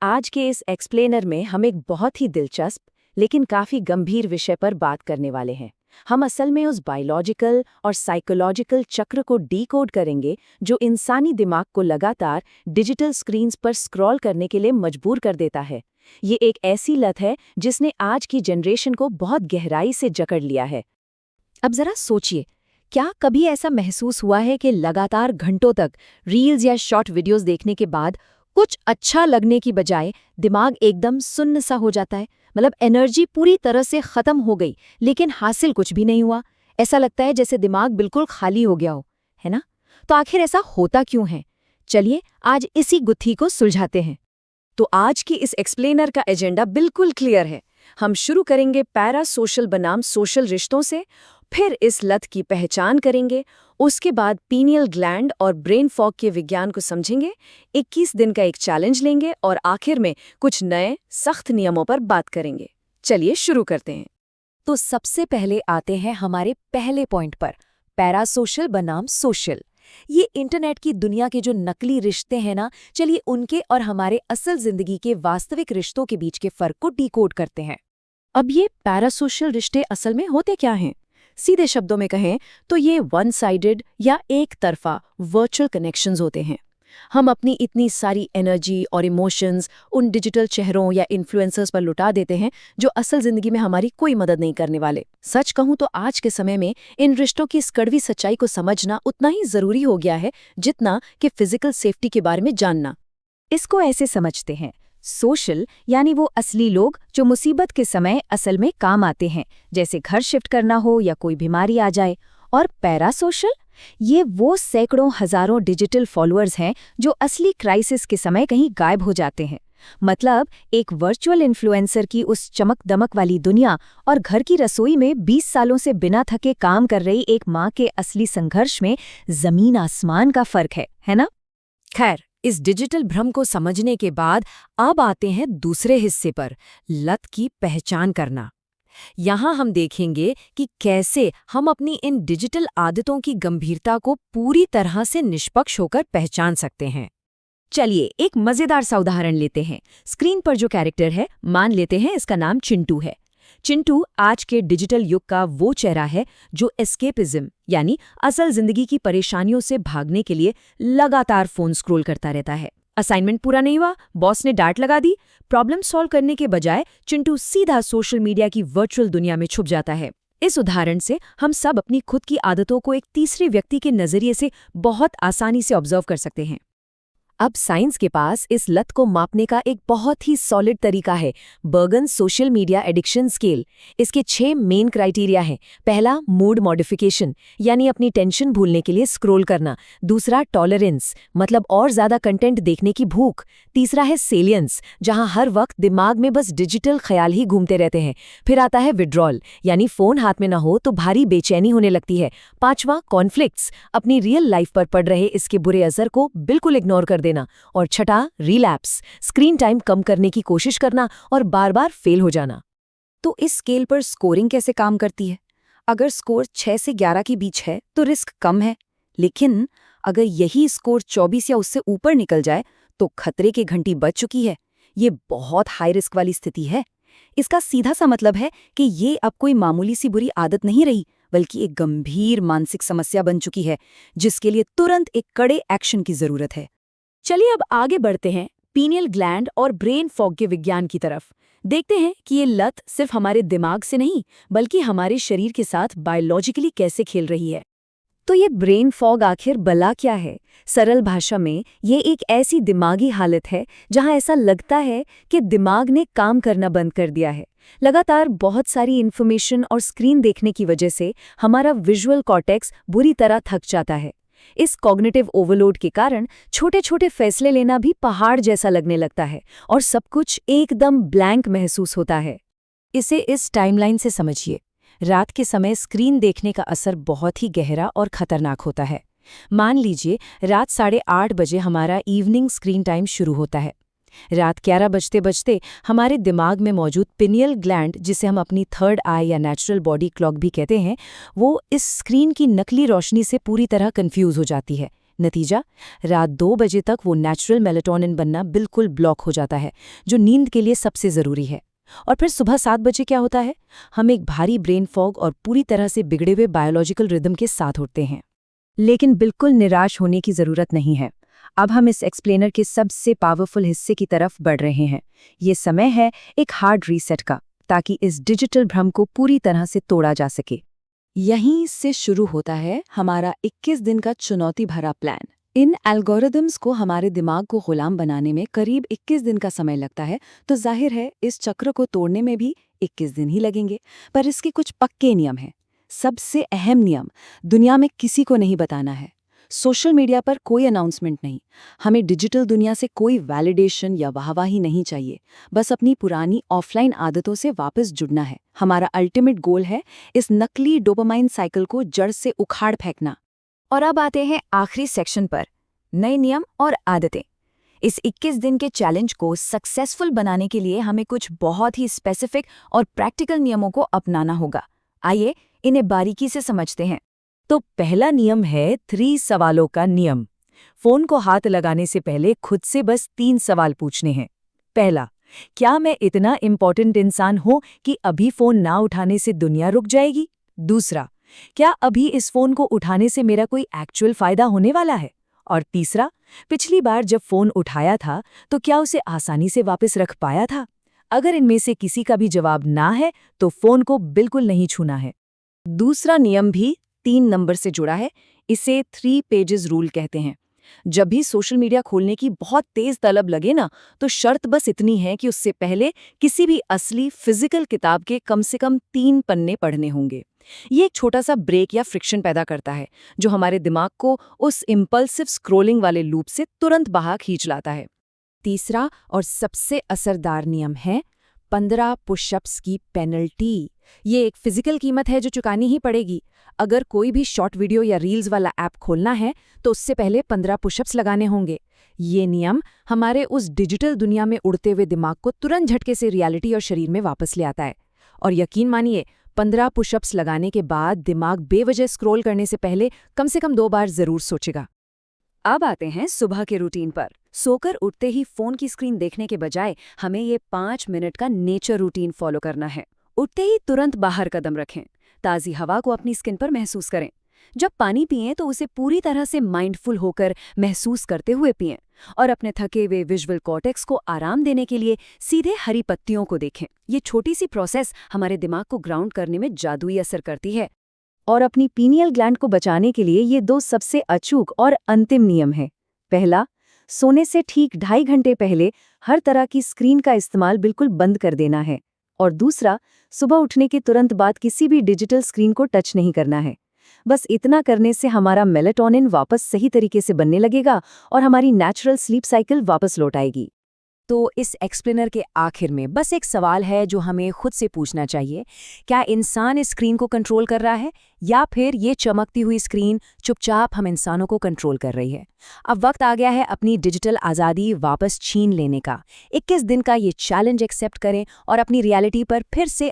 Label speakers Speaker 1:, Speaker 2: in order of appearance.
Speaker 1: आज के इस एक्सप्लेनर में हम एक बहुत ही दिलचस्प लेकिन काफी गंभीर विषय पर बात करने वाले हैं। हम असल में उस बायोलॉजिकल और साइकोलॉजिकल चक्र को डीकोड करेंगे जो इंसानी दिमाग को लगातार डिजिटल स्क्रीन्स पर स्क्रॉल करने के लिए मजबूर कर देता है। ये एक ऐसी लत है जिसने आज की जनरेशन को बहुत गहराई से जकड़ लिया है।
Speaker 2: अब जरा सोचिए, क्या कभी ऐसा महसूस हुआ है कि लगातार घंटों तक रील्स या शॉर्ट वीडियोस देखने के बाद कुछ अच्छा लगने की बजाय दिमाग एकदम सुन्न सा हो जाता है? मतलब एनर्जी पूरी तरह से खत्म हो गई लेकिन हासिल कुछ भी नहीं हुआ। ऐसा लगता है जैसे दिमाग बिल्कुल खाली हो गया हो, है ना? तो आखिर ऐसा होता क्यों है? चलिए आज इसी गुत्थी को सुलझाते हैं।
Speaker 1: तो आज की इस एक्सप्लेनर का एजेंडा बिल्कुल क्लियर है। हम शुरू करेंगे पैरा सोशल बनाम सोशल रिश्तों से, फिर इस लत की पहचान करेंगे, उसके बाद पीनियल ग्लैंड और ब्रेन फॉग के विज्ञान को समझेंगे, 21 दिन का एक चैलेंज लेंगे और आखिर में कुछ नए सख्त नियमों पर बात करेंगे। चलिए शुरू करते हैं।
Speaker 2: तो सबसे पहले आते हैं हमारे पहले पॉइंट पर, पैरासोशल बनाम सोशल। ये इंटरनेट की दुनिया के जो नकली रिश्ते हैं ना, चलिए उनके और हमारे असल जिंदगी के वास्तविक रिश्तों के बीच के फर्क को डिकोड करते हैं।
Speaker 1: अब ये पैरासोशल रिश्ते असल में होते क्या हैं? सीधे शब्दों में कहें तो ये वन साइडेड या एक तरफा वर्चुअल कनेक्शंस होते हैं। हम अपनी इतनी सारी एनर्जी और इमोशंस उन डिजिटल चेहरों या इन्फ्लुएंसर्स पर लुटा देते हैं जो असल जिंदगी में हमारी कोई मदद नहीं करने वाले। सच कहूं तो आज के समय में इन रिश्तों की इस कड़वी सच्चाई को समझना उतना ही जरूरी हो गया है जितना कि फिजिकल सेफ्टी के बारे में जानना।
Speaker 2: इसको ऐसे समझते हैं, सोशल यानी वो असली लोग जो मुसीबत के समय असल में काम आते हैं, जैसे घर शिफ्ट करना हो या कोई बीमारी आ जाए। और पैरासोशल, ये वो सैकड़ों हजारों डिजिटल फॉलोअर्स हैं जो असली क्राइसिस के समय कहीं गायब हो जाते हैं। मतलब एक वर्चुअल इन्फ्लुएंसर की उस चमक दमक वाली दुनिया और घर की रसोई में 20 सालों से बिना थके काम कर रही एक माँ के असली संघर्ष में जमीन आसमान का फर्क है ना? खैर, इस डिजिटल भ्रम को समझने के बाद अब आते हैं दूसरे हिस्से पर, लत की पहचान करना। यहाँ हम देखेंगे कि कैसे हम अपनी इन डिजिटल आदतों की गंभीरता को पूरी तरह से निष्पक्ष होकर पहचान सकते हैं। चलिए एक मजेदार सा उदाहरण लेते हैं। स्क्रीन पर जो कैरेक्टर है, मान लेते हैं इसका नाम चिंटू है। चिंटू आज के डिजिटल युग का वो चेहरा है जो एस्केपिज्म यानी असल जिंदगी की परेशानियों से भागने के लिए लगातार फोन स्क्रॉल करता रहता है। असाइनमेंट पूरा नहीं हुआ, बॉस ने डांट लगा दी, प्रॉब्लम सॉल्व करने के बजाय चिंटू सीधा सोशल मीडिया की वर्चुअल दुनिया में छुप जाता है। इस उदाहरण से हम सब अपनी खुद की आदतों को एक तीसरे व्यक्ति के नजरिए से बहुत आसानी से ऑब्जर्व कर सकते हैं। अब साइंस के पास इस लत को मापने का एक बहुत ही सॉलिड तरीका है, बर्गन सोशल मीडिया एडिक्शन स्केल। इसके 6 मेन क्राइटेरिया हैं। पहला, मूड मॉडिफिकेशन यानी अपनी टेंशन भूलने के लिए स्क्रॉल करना। दूसरा, टॉलरेंस मतलब और ज्यादा कंटेंट देखने की भूख। तीसरा है सेलियंस, जहां हर वक्त दिमाग में बस डिजिटल ख्याल ही घूमते रहते हैं। फिर आता है विड्रॉल, यानी फोन हाथ में ना हो तो भारी बेचैनी होने लगती है। पांचवा, कॉन्फ्लिक्ट्स, अपनी रियल लाइफ पर पड़ रहे इसके बुरे असर को बिल्कुल इग्नोर कर देना। और छठा, रिलैप्स, स्क्रीन टाइम कम करने की कोशिश करना और बार बार फेल हो जाना। तो इस स्केल पर स्कोरिंग कैसे काम करती है? अगर स्कोर 6 से 11 के बीच है तो रिस्क कम है, लेकिन अगर यही स्कोर 24 या उससे ऊपर निकल जाए तो खतरे की घंटी बज चुकी है। ये बहुत हाई रिस्क वाली स्थिति है। इसका सीधा सा मतलब है कि ये अब कोई मामूली सी बुरी आदत नहीं रही, बल्कि एक गंभीर मानसिक समस्या बन चुकी है जिसके लिए तुरंत एक कड़े एक्शन की जरूरत है।
Speaker 1: चलिए अब आगे बढ़ते हैं पीनियल ग्लैंड और ब्रेन फॉग के विज्ञान की तरफ। देखते हैं कि ये लत सिर्फ हमारे दिमाग से नहीं बल्कि हमारे शरीर के साथ बायोलॉजिकली कैसे खेल रही है।
Speaker 2: तो ये ब्रेन फॉग आखिर भला क्या है? सरल भाषा में ये एक ऐसी दिमागी हालत है जहां ऐसा लगता है कि दिमाग ने काम करना बंद कर दिया है। लगातार बहुत सारी इन्फॉर्मेशन और स्क्रीन देखने की वजह से हमारा विजुअल कॉर्टेक्स बुरी तरह थक जाता है। इस कॉग्निटिव ओवरलोड के कारण छोटे छोटे फैसले लेना भी पहाड़ जैसा लगने लगता है और सब कुछ एकदम ब्लैंक महसूस होता है। इसे इस टाइमलाइन से समझिए। रात के समय स्क्रीन देखने का असर बहुत ही गहरा और खतरनाक होता है। मान लीजिए रात 8:30 बजे हमारा इवनिंग स्क्रीन टाइम शुरू होता है। रात 11 बजते बजते हमारे दिमाग में मौजूद पिनियल ग्लैंड, जिसे हम अपनी थर्ड आई या नेचुरल बॉडी क्लॉक भी कहते हैं, वो इस स्क्रीन की नकली रोशनी से पूरी तरह कंफ्यूज हो जाती है।
Speaker 1: नतीजा, रात 2 बजे तक वो नेचुरल मेलेटोनिन बनना बिल्कुल ब्लॉक हो जाता है, जो नींद के लिए सबसे ज़रूरी है। और फिर सुबह 7 बजे क्या होता है? हम एक भारी ब्रेन फॉग और पूरी तरह से बिगड़े हुए बायोलॉजिकल रिदम के साथ उठते हैं।
Speaker 2: लेकिन बिल्कुल निराश होने की जरूरत नहीं है। अब हम इस एक्सप्लेनर के सबसे पावरफुल हिस्से की तरफ बढ़ रहे हैं। ये समय है एक हार्ड रीसेट का, ताकि इस डिजिटल भ्रम को पूरी तरह से तोड़ा जा सके।
Speaker 1: यहीं से शुरू होता है हमारा 21 दिन का चुनौती भरा प्लान। इन एल्गोरिदम्स को हमारे दिमाग को गुलाम बनाने में करीब 21 दिन का समय लगता है, तो जाहिर है इस चक्र को तोड़ने में भी 21 दिन ही लगेंगे। पर इसके कुछ पक्के नियम हैं। सबसे अहम नियम, दुनिया में किसी को नहीं बताना है। सोशल मीडिया पर कोई अनाउंसमेंट नहीं। हमें डिजिटल दुनिया से कोई वैलिडेशन या वाहवाही नहीं चाहिए। बस अपनी पुरानी ऑफलाइन आदतों से वापस जुड़ना है। हमारा अल्टीमेट गोल है इस नकली डोपामाइन साइकिल को जड़ से उखाड़ फेंकना।
Speaker 2: और अब आते हैं आखिरी सेक्शन पर, नए नियम और आदतें। इस 21 दिन के चैलेंज को सक्सेसफुल बनाने के लिए हमें कुछ बहुत ही स्पेसिफिक और प्रैक्टिकल नियमों को अपनाना होगा। आइए इन्हें बारीकी से समझते हैं।
Speaker 1: तो पहला नियम है 3 सवालों का नियम। फोन को हाथ लगाने से पहले खुद से बस 3 सवाल पूछने हैं। पहला, क्या मैं इतना इम्पोर्टेंट इंसान हूं कि अभी फोन ना उठाने से दुनिया रुक जाएगी? दूसरा, क्या अभी इस फोन को उठाने से मेरा कोई एक्चुअल फायदा होने वाला है? और तीसरा, पिछली बार जब फोन उठाया था तो क्या उसे आसानी से वापस रख पाया था? अगर इनमें से किसी का भी जवाब ना है तो फोन को बिल्कुल नहीं छूना है। दूसरा नियम भी 3 नंबर से जुड़ा है। इसे 3 पेजेस रूल कहते हैं। जब भी सोशल मीडिया खोलने की बहुत तेज तलब लगे ना, तो शर्त बस इतनी है कि उससे पहले किसी भी असली फिजिकल किताब के कम से कम 3 पन्ने पढ़ने होंगे। ये एक छोटा सा ब्रेक या फ्रिक्शन पैदा करता है, जो हमारे दिमाग को उस इम्पल्सिव स्क्रोलिंग वाले लूप से तुरंत बाहर खींच लाता है। तीसरा और सबसे असरदार नियम है 15 पुशअप्स की पेनल्टी। ये एक फिजिकल कीमत है जो चुकानी ही पड़ेगी। अगर कोई भी शॉर्ट वीडियो या रील्स वाला ऐप खोलना है तो उससे पहले 15 पुशअप्स लगाने होंगे। ये नियम हमारे उस डिजिटल दुनिया में उड़ते हुए दिमाग को तुरंत झटके से रियलिटी और शरीर में वापस ले आता है। और यकीन मानिए, 15 पुशअप्स लगाने के बाद दिमाग बेवजह स्क्रॉल करने से पहले कम से कम 2 बार जरूर सोचेगा।
Speaker 2: अब आते हैं सुबह के रूटीन पर। सोकर उठते ही फोन की स्क्रीन देखने के बजाय हमें ये 5 मिनट का नेचर रूटीन फॉलो करना है। उठते ही तुरंत बाहर कदम रखें, ताज़ी हवा को अपनी स्किन पर महसूस करें। जब पानी पिएं तो उसे पूरी तरह से माइंडफुल होकर महसूस करते हुए पिएं। और अपने थके हुए विजुअल कॉर्टेक्स को आराम देने के लिए सीधे हरी पत्तियों को देखें। ये छोटी सी प्रोसेस हमारे दिमाग को ग्राउंड करने में जादुई असर करती है।
Speaker 1: और अपनी पीनियल ग्लैंड को बचाने के लिए ये 2 सबसे अचूक और अंतिम नियम है। पहला, सोने से ठीक 2.5 घंटे पहले हर तरह की स्क्रीन का इस्तेमाल बिल्कुल बंद कर देना है। और दूसरा, सुबह उठने के तुरंत बाद किसी भी डिजिटल स्क्रीन को टच नहीं करना है। बस इतना करने से हमारा मेलेटोनिन वापस सही तरीके से बनने लगेगा और हमारी नेचुरल स्लीप साइकिल वापस लौट आएगी।
Speaker 2: तो इस एक्सप्लेनर के आखिर में बस एक सवाल है जो हमें खुद से पूछना चाहिए। क्या इंसान इस स्क्रीन को कंट्रोल कर रहा है, या फिर ये चमकती हुई स्क्रीन चुपचाप हम इंसानों को कंट्रोल कर रही है? अब वक्त आ गया है अपनी डिजिटल आज़ादी वापस छीन लेने का। 21 दिन का ये चैलेंज एक्सेप्ट करें और अपनी रियलिटी पर फिर से